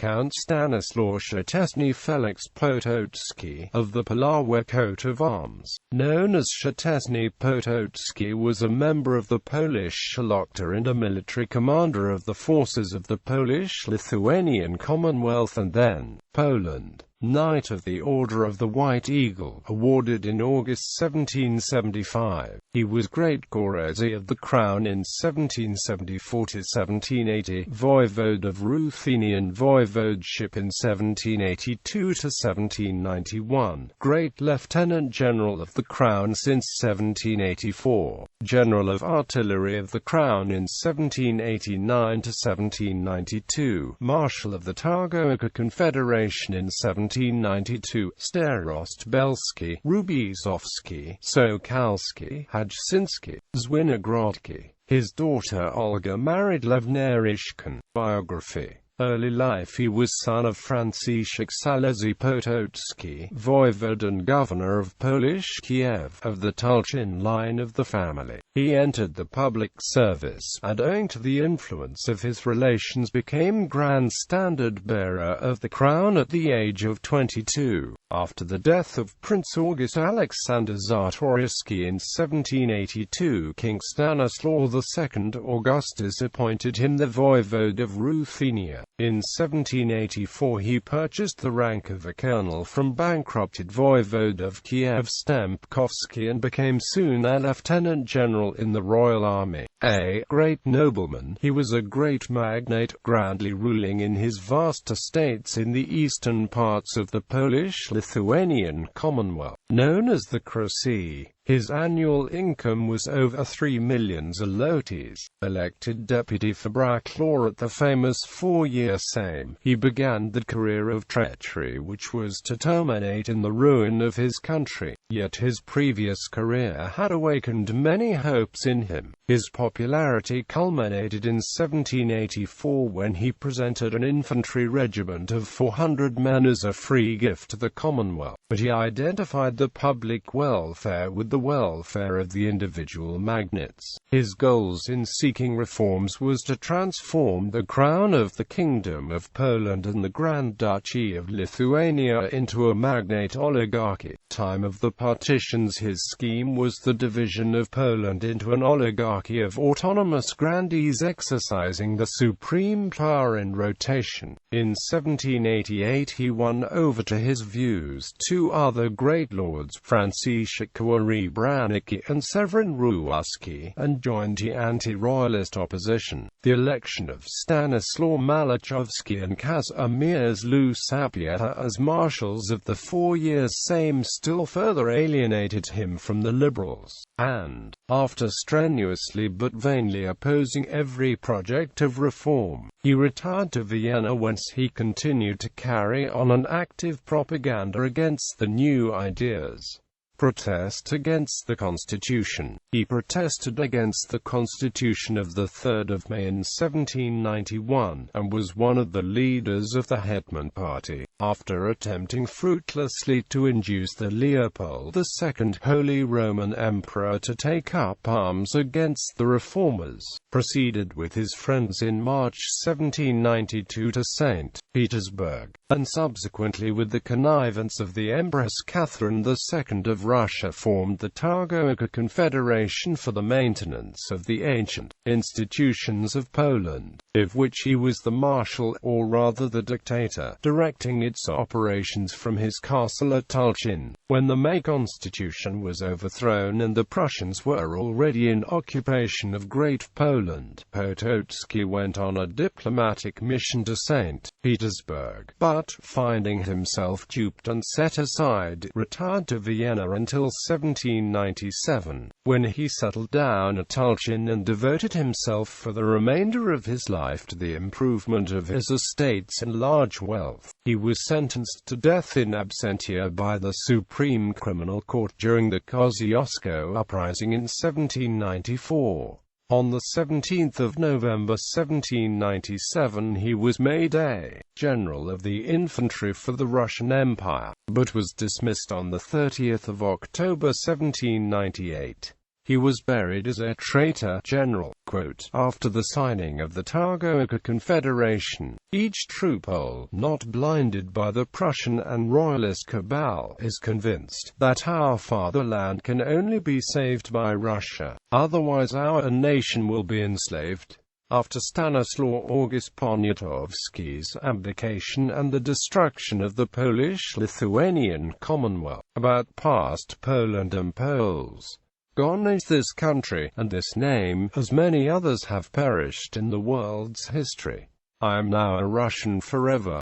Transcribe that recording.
Count Stanisław Szczęsny Feliks Potocki of the Piława coat of arms. Known as Szczęsny Potocki, was a member of the Polish szlachta and a military commander of the forces of the Polish-Lithuanian Commonwealth and then Poland. Knight of the Order of the White Eagle, awarded in August 1775. He was Great Chorąży of the Crown in 1774–1780, voivode of Ruthenian Voivodeship in 1782–1791, Great Lieutenant General of the Crown since 1784, General of Artillery of the Crown in 1789–1792, Marshal of the Targowica Confederation in 1792, starost, bełski, hrubieszowski, sokalski, hajsyński, zwinogrodzki. His daughter Olga married Lev Naryshkin. Biography. Early life. He was son of Franciszek Szczęsny Potocki, voivode and governor of Polish Kiev, of the Tulchin line of the family. He entered the public service, and owing to the influence of his relations became Grand Standard-bearer of the Crown at the age of 22. After the death of Prince August Alexander Czartoryski in 1782, King Stanislaw II Augustus appointed him the voivode of Ruthenia. In 1784 he purchased the rank of a colonel from bankrupted voivode of Kiev Stempkovsky and became soon a lieutenant general in the royal army. A great nobleman, he was a great magnate, grandly ruling in his vast estates in the eastern parts of the Polish-Lithuanian Commonwealth, known as the Krusy. His annual income was over 3 million zlotys. Elected deputy for Braclaw at the famous 4-year Sejm, he began the career of treachery which was to terminate in the ruin of his country. Yet his previous career had awakened many hopes in him. His popularity culminated in 1784 when he presented an infantry regiment of 400 men as a free gift to the Commonwealth. But he identified the public welfare with the welfare of the individual magnates. His goals in seeking reforms was to transform the crown of the Kingdom of Poland and the Grand Duchy of Lithuania into a magnate oligarchy. Time of the partitions. His scheme was the division of Poland into an oligarchy of autonomous grandees exercising the supreme power in rotation. In 1788 he won over to his views two other great lords, Franciszek Branicki and Severin Ruski, and joined the anti-royalist opposition. The election of Stanisław Malachowski and Kazimierz Łusapieta as marshals of the 4-year Sejm still further alienated him from the liberals, and, after strenuously but vainly opposing every project of reform, he retired to Vienna, whence he continued to carry on an active propaganda against the new ideas. Protest against the Constitution. He protested against the Constitution of the 3rd of May in 1791, and was one of the leaders of the Hetman party. After attempting fruitlessly to induce the Leopold II Holy Roman Emperor to take up arms against the reformers, proceeded with his friends in March 1792 to St. Petersburg, and subsequently with the connivance of the Empress Catherine II of Russia formed the Targowica Confederation for the maintenance of the ancient institutions of Poland, of which he was the marshal, or rather the dictator, directing its operations from his castle at Tulchin. When the May Constitution was overthrown and the Prussians were already in occupation of Great Poland, Potocki went on a diplomatic mission to St. Petersburg, but, finding himself duped and set aside, retired to Vienna until 1797, when he settled down at Tulchin and devoted himself for the remainder of his life to the improvement of his estates and large wealth. He was sentenced to death in absentia by the Supreme Criminal Court during the Kosciuszko uprising in 1794. On the 17th of November 1797 he was made a general of the infantry for the Russian Empire, but was dismissed on the 30th of October 1798. He was buried as a traitor general. Quote, after the signing of the Targowica Confederation, each troop-hole, not blinded by the Prussian and Royalist cabal, is convinced that our fatherland can only be saved by Russia, otherwise our nation will be enslaved. After Stanislaw August Poniatowski's abdication and the destruction of the Polish-Lithuanian Commonwealth, about past Poland and Poles, gone is this country, and this name, as many others have perished in the world's history. I am now a Russian forever.